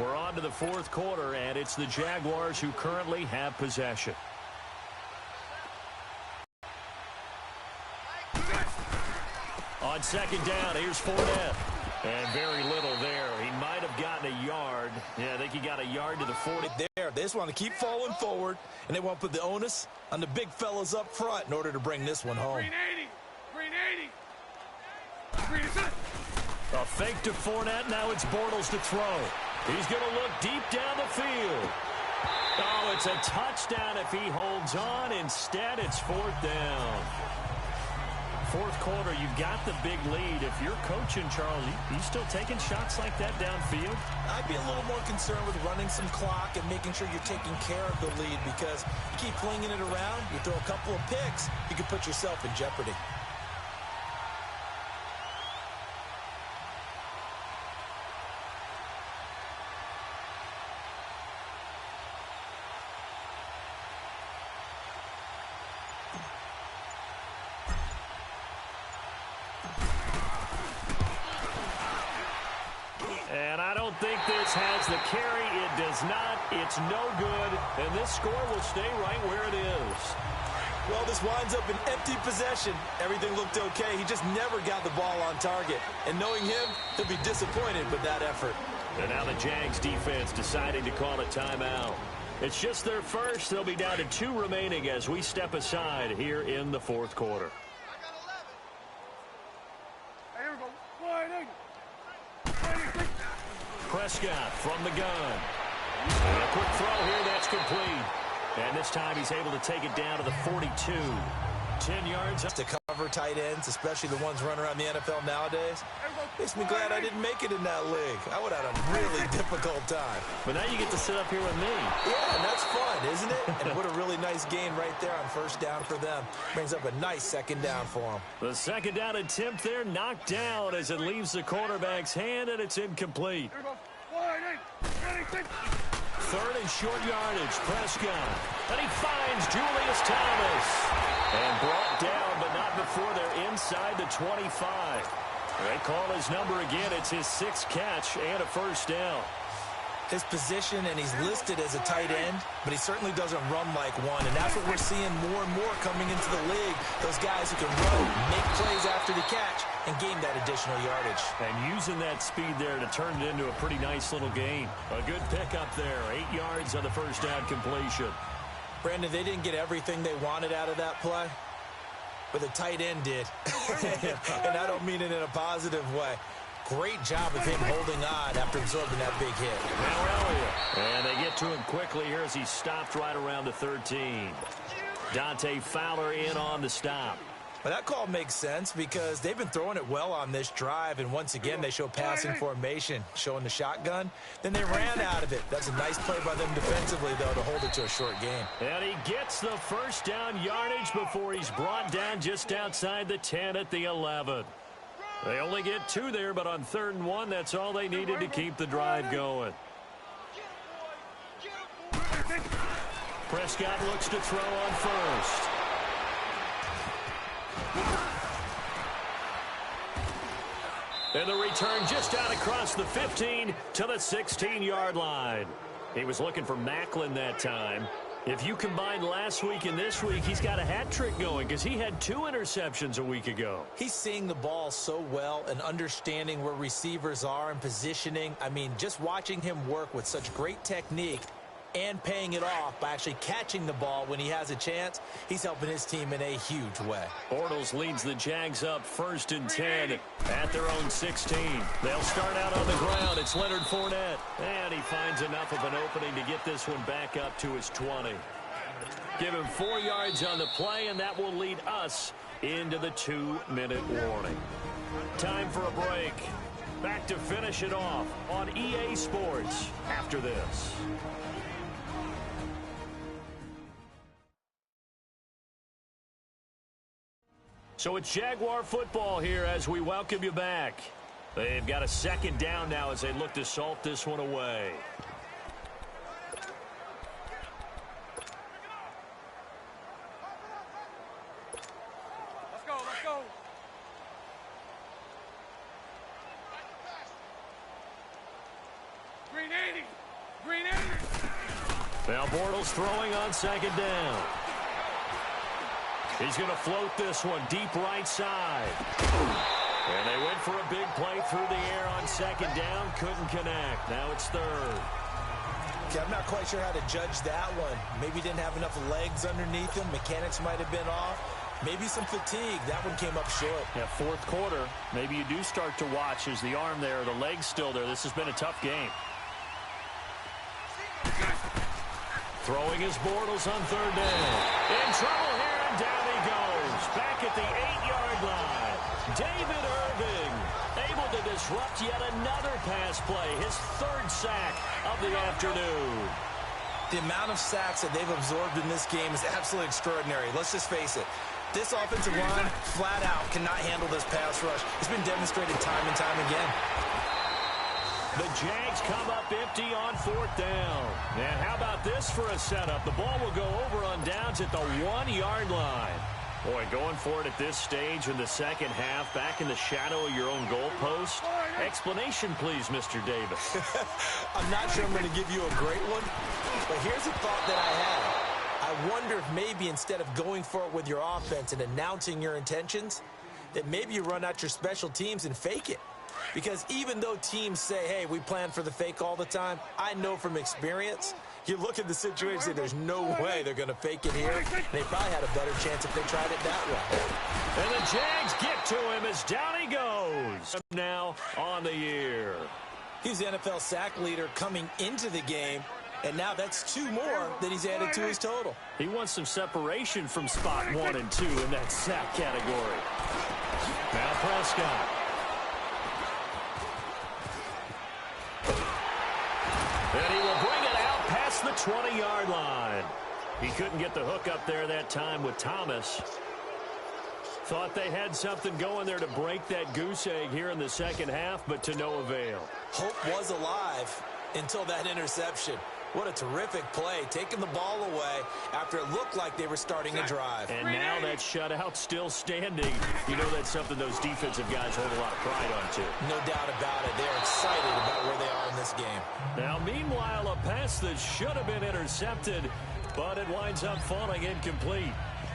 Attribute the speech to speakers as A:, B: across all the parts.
A: We're on to the fourth quarter, and it's the Jaguars who currently have possession. On second down, here's Fournette. And very little there. He might have gotten a yard. Yeah, I think he got a yard to the 40.
B: There, they just want to keep falling forward, and they want to put the onus on the big fellas up front in order to bring this one home.
C: Green 80. Green 80. Green is it.
A: A fake to Fournette. Now it's Bortles to throw. He's going to look deep down the field. Oh, it's a touchdown if he holds on. Instead, it's fourth down. Fourth quarter, you've got the big lead. If you're coaching, Charles, you still taking shots like that downfield?
B: I'd be a little more concerned with running some clock and making sure you're taking care of the lead, because you keep flinging it around, you throw a couple of picks, you can put yourself in jeopardy.
A: And I don't think this has the carry. It does not. It's no good. And this score will stay right where it is.
B: Well, this winds up an empty possession. Everything looked okay. He just never got the ball on target. And knowing him, he'll be disappointed with that effort.
A: And now the Jags defense deciding to call a timeout. It's just their first. They'll be down to 2 remaining as we step aside here in the fourth quarter.
C: Here we go. Wide.
A: Prescott from the gun. And a quick throw here, that's complete. And this time he's able to take it down to the 42. 10 yards.
B: To cover tight ends, especially the ones running around the NFL nowadays, makes me glad I didn't make it in that league. I would have had a really difficult time.
A: But now you get to sit up here with me.
B: Yeah, and that's fun, isn't it? And what a really nice gain right there on first down for them. Brings up a nice second down for them.
A: The second down attempt there knocked down as it leaves the quarterback's hand, and it's incomplete.
C: Here we go. Wide.
A: Third and short yardage, Prescott. And he finds Julius Thomas. And brought down, but not before they're inside the 25. They call his number again. It's his 6th catch and a first down.
B: His position, and he's listed as a tight end, but he certainly doesn't run like one, and that's what we're seeing more and more coming into the league. Those guys who can run, make plays after the catch, and gain that additional yardage.
A: And using that speed there to turn it into a pretty nice little gain. A good pickup there, 8 yards on the first down completion.
B: Brandon, they didn't get everything they wanted out of that play, but the tight end did. And I don't mean it in a positive way. Great job of him holding on after absorbing that big hit.
A: Now Elliott. And they get to him quickly here as he stopped right around the 13. Dante Fowler in on the stop.
B: But that call makes sense because they've been throwing it well on this drive, and once again they show passing formation, showing the shotgun. Then they ran out of it. That's a nice play by them defensively, though, to hold it to a short gain.
A: And he gets the first down yardage before he's brought down just outside the 10 at the 11. They only get 2 there, but on 3rd and 1, that's all they needed to keep the drive going. Prescott looks to throw on first. And the return just out across the 15 to the 16-yard line. He was looking for Macklin that time. If you combine last week and this week, he's got a hat trick going because he had 2 interceptions a week ago.
B: He's seeing the ball so well and understanding where receivers are and positioning. I mean, just watching him work with such great technique and paying it off by actually catching the ball when he has a chance, he's helping his team in a huge way.
A: Bortles leads the Jags up 1st and 10 at their own 16. They'll start out on the ground. It's Leonard Fournette. And he finds enough of an opening to get this one back up to his 20. Give him 4 yards on the play, and that will lead us into the 2-minute warning. Time for a break. Back to finish it off on EA Sports after this. So it's Jaguar football here as we welcome you back. They've got a second down now as they look to salt this one away.
C: Let's go, let's go. Green 80.
A: Now Bortles throwing on second down. He's going to float this one deep right side. And they went for a big play through the air on second down. Couldn't connect. Now it's third.
B: Okay, I'm not quite sure how to judge that one. Maybe didn't have enough legs underneath him. Mechanics might have been off. Maybe some fatigue. That one came up short.
D: Yeah, fourth quarter. Maybe you do start to watch as the arm there, the leg's still there. This has been a tough game.
A: Throwing his Bortles on third down. In trouble here, and down he goes. Back at the 8-yard line. David Irving able to disrupt yet another pass play. His third sack of the afternoon.
B: The amount of sacks that they've absorbed in this game is absolutely extraordinary. Let's just face it. This offensive line, flat out, cannot handle this pass rush. It's been demonstrated time and time again.
A: The Jags come up empty on fourth down. And how about this for a setup? The ball will go over on downs at the 1-yard line. Boy, going for it at this stage in the second half, back in the shadow of your own goalpost. Explanation, please, Mr. Davis.
B: I'm not sure I'm going to give you a great one, but here's a thought that I had. I wonder if maybe instead of going for it with your offense and announcing your intentions, that maybe you run out your special teams and fake it. Because even though teams say, hey, we plan for the fake all the time, I know from experience, you look at the situation and say there's no way they're going to fake it here. And they probably had a better chance if they tried it that way.
A: And the Jags get to him as down he goes. Now on the year.
B: He's the NFL sack leader coming into the game, and now that's 2 more that he's added to his total.
A: He wants some separation from spot 1 and 2 in that sack category. Now Prescott. And he will bring it out past the 20-yard line. He couldn't get the hook up there that time with Thomas. Thought they had something going there to break that goose egg here in the second half, but to no avail.
B: Hope was alive until that interception. What a terrific play, taking the ball away after it looked like they were starting a drive.
A: And now that shutout still standing. You know that's something those defensive guys hold a lot of pride on, too.
B: No doubt about it. They're excited about where they are in this game.
A: Now, meanwhile, a pass that should have been intercepted, but it winds up falling incomplete.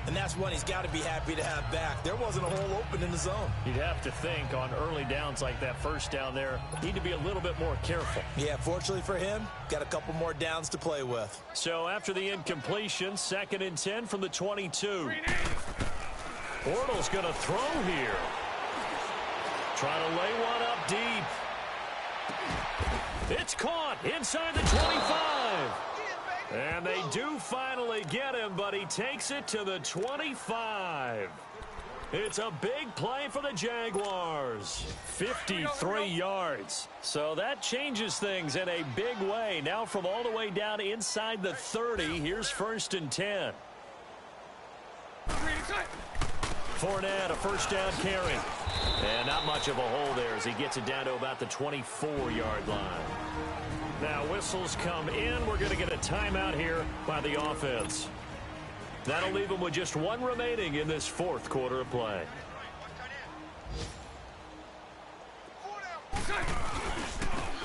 B: And that's one he's got to be happy to have back. There wasn't a hole open in the zone.
A: You'd have to think on early downs like that first down there, need to be a little bit more careful.
B: Yeah, fortunately for him, got a couple more downs to play with.
A: So after the incompletion, 2nd and 10 from the 22. Bortles going to throw here. Trying to lay one up deep. It's caught inside the 25. And they do finally get him, but he takes it to the 25. It's a big play for the Jaguars. 53 yards. So that changes things in a big way. Now from all the way down inside the 30, here's 1st and 10. Fournette, a first down carry. And not much of a hole there as he gets it down to about the 24-yard line. Now whistles come in. We're going to get a timeout here by the offense. That'll leave them with just 1 remaining in this 4th quarter of play.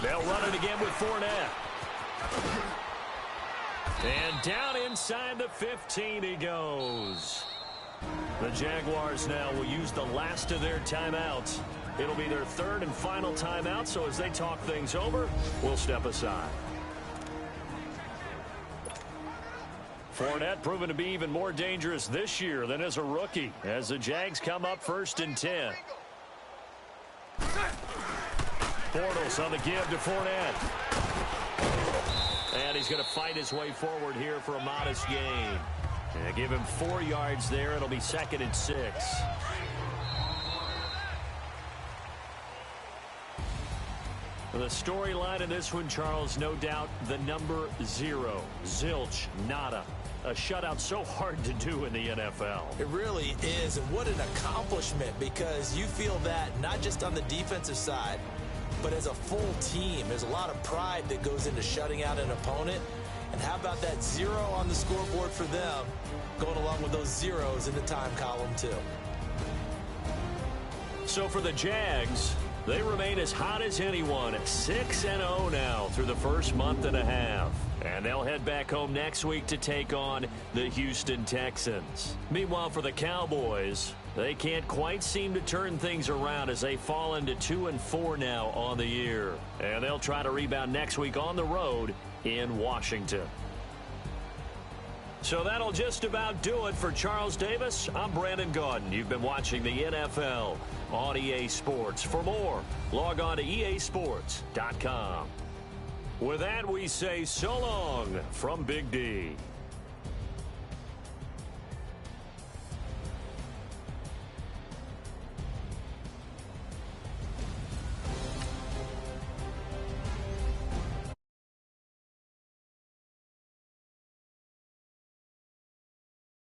A: They'll run it again with Fournette. And down inside the 15 he goes. The Jaguars now will use the last of their timeouts. It'll be their 3rd and final timeout, so as they talk things over, we'll step aside. Fournette proven to be even more dangerous this year than as a rookie, as the Jags come up 1st and 10. Bortles on the give to Fournette. And he's going to fight his way forward here for a modest gain. And give him 4 yards there. It'll be 2nd and 6. The storyline in this one, Charles, no doubt the number 0. Zilch, nada. A shutout so hard to do in the NFL.
B: It really is, and what an accomplishment, because you feel that not just on the defensive side, but as a full team. There's a lot of pride that goes into shutting out an opponent. And how about that 0 on the scoreboard for them, going along with those zeros in the time column, too.
A: So for the Jags, They remain as hot as anyone at 6-0 now through the first month and a half. And they'll head back home next week to take on the Houston Texans. Meanwhile, for the Cowboys, they can't quite seem to turn things around as they fall into 2-4 now on the year. And they'll try to rebound next week on the road in Washington. So that'll just about do it for Charles Davis. I'm Brandon Gaudin. You've been watching the NFL on EA Sports. For more, log on to easports.com. With that, we say so long from Big D.